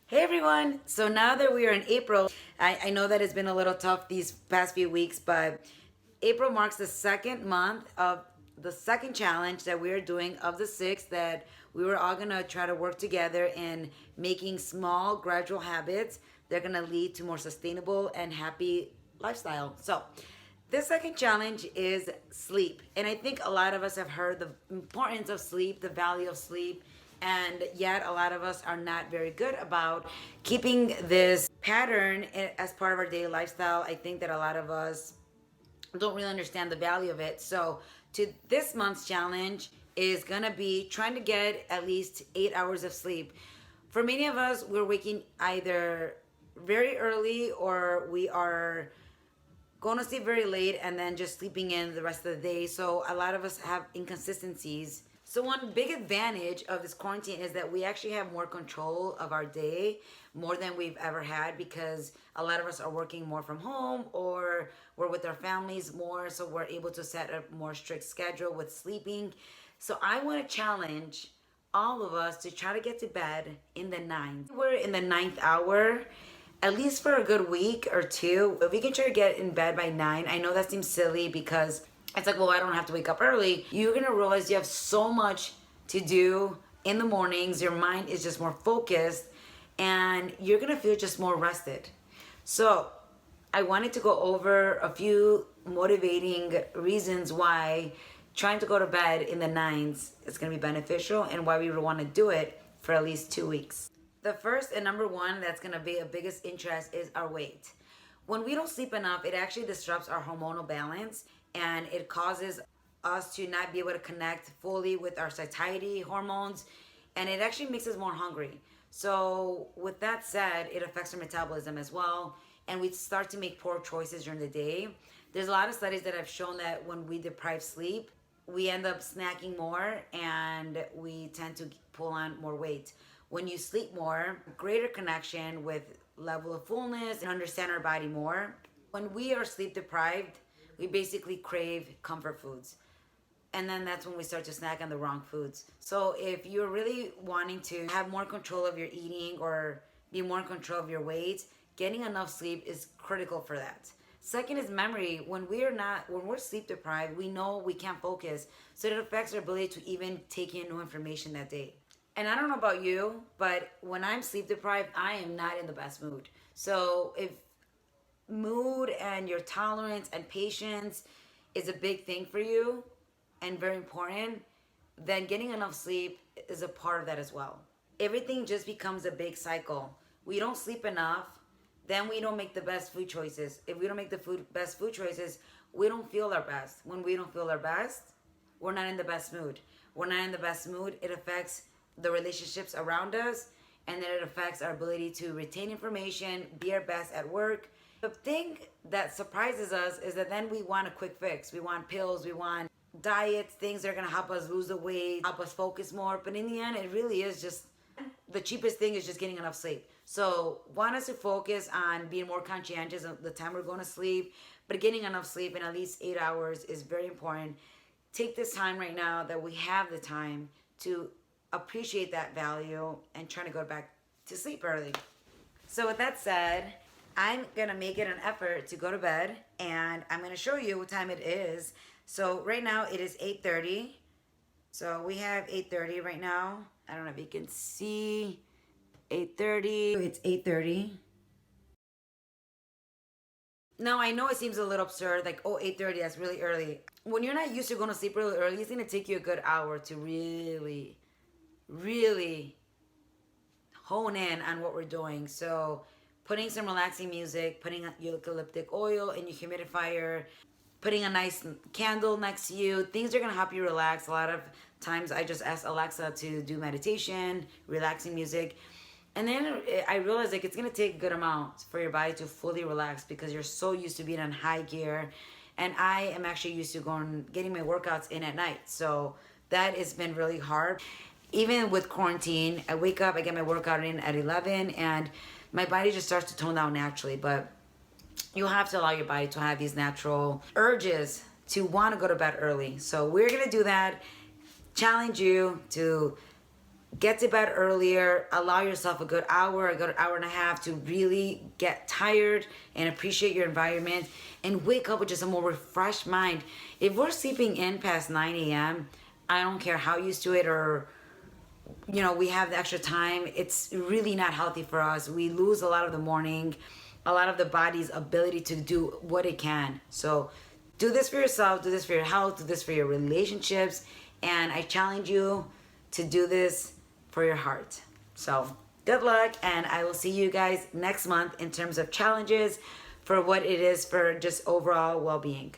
Hey everyone! So now that we are in April, I know that it's been a little tough these past few weeks, but April marks the second month of the second challenge that we are doing of the six that we were all gonna try to work together in making small, gradual habits that are gonna lead to more sustainable and happy lifestyle. So, this second challenge is sleep. And I think a lot of us have heard the importance of sleep, the value of sleep, and yet a lot of us are not very good about keeping this pattern as part of our daily lifestyle. I think that a lot of us don't really understand the value of it. So, to this month's challenge is gonna be trying to get at least 8 hours of sleep. For many of us, we're waking either very early or we are going to sleep very late and then just sleeping in the rest of the day. So a lot of us have inconsistencies. So one big advantage of this quarantine is that we actually have more control of our day, more than we've ever had, because a lot of us are working more from home or we're with our families more, so we're able to set a more strict schedule with sleeping. So I want to challenge all of us to try to get to bed in the ninth. We're in the ninth hour, at least for a good week or two. If we can try to get in bed by 9, I know that seems silly because it's like, well, I don't have to wake up early. You're gonna realize you have so much to do in the mornings. Your mind is just more focused and you're gonna feel just more rested. So I wanted to go over a few motivating reasons why trying to go to bed in the nines is going to be beneficial and why we would want to do it for at least 2 weeks. The first and number one that's going to be of biggest interest is our weight. When we don't sleep enough, it actually disrupts our hormonal balance and it causes us to not be able to connect fully with our satiety hormones, and it actually makes us more hungry. So with that said, it affects our metabolism as well, and we start to make poor choices during the day. There's a lot of studies that have shown that when we deprive sleep, we end up snacking more and we tend to pull on more weight. When you sleep more, greater connection with level of fullness and understand our body more. When we are sleep deprived, we basically crave comfort foods. And then that's when we start to snack on the wrong foods. So if you're really wanting to have more control of your eating or be more in control of your weight, getting enough sleep is critical for that. Second is memory. When we're sleep deprived, we know we can't focus. So it affects our ability to even take in new information that day. And I don't know about you, but when I'm sleep deprived, I am not in the best mood. So if mood and your tolerance and patience is a big thing for you and very important, then getting enough sleep is a part of that as well. Everything just becomes a big cycle. We don't sleep enough, then we don't make the best food choices. If we don't make the best food choices, we don't feel our best. When we don't feel our best, we're not in the best mood. We're not in the best mood. It affects the relationships around us, and then it affects our ability to retain information, be our best at work. The thing that surprises us is that then we want a quick fix. We want pills, we want diets, things that are gonna help us lose the weight, help us focus more. But in the end, it really is just the cheapest thing is just getting enough sleep. So want us to focus on being more conscientious of the time we're going to sleep, but getting enough sleep in at least 8 hours is very important. Take this time right now that we have the time to appreciate that value and trying to go back to sleep early. So with that said, I'm gonna make it an effort to go to bed, and I'm gonna show you what time it is. So right now it is 8:30. So we have 8:30 right now. I don't know if you can see 8:30. It's 8:30. Now I know it seems a little absurd, like, oh, 8:30, that's really early. When you're not used to going to sleep really early, it's gonna take you a good hour to really hone in on what we're doing. So putting some relaxing music, putting eucalyptic oil in your humidifier, putting a nice candle next to you, things are gonna help you relax. A lot of times I just ask Alexa to do meditation, relaxing music. And then I realized like it's gonna take a good amount for your body to fully relax because you're so used to being on high gear. And I am actually used to getting my workouts in at night. So that has been really hard. Even with quarantine, I wake up, I get my workout in at 11 and my body just starts to tone down naturally. But you have to allow your body to have these natural urges to want to go to bed early. So we're going to do that. Challenge you to get to bed earlier, allow yourself a good hour and a half to really get tired and appreciate your environment, and wake up with just a more refreshed mind. If we're sleeping in past 9 a.m., I don't care how used to it or we have the extra time, it's really not healthy for us. We lose a lot of the morning, a lot of the body's ability to do what it can. So do this for yourself, do this for your health, do this for your relationships, and I challenge you to do this for your heart. So good luck, and I will see you guys next month in terms of challenges for what it is for just overall well-being.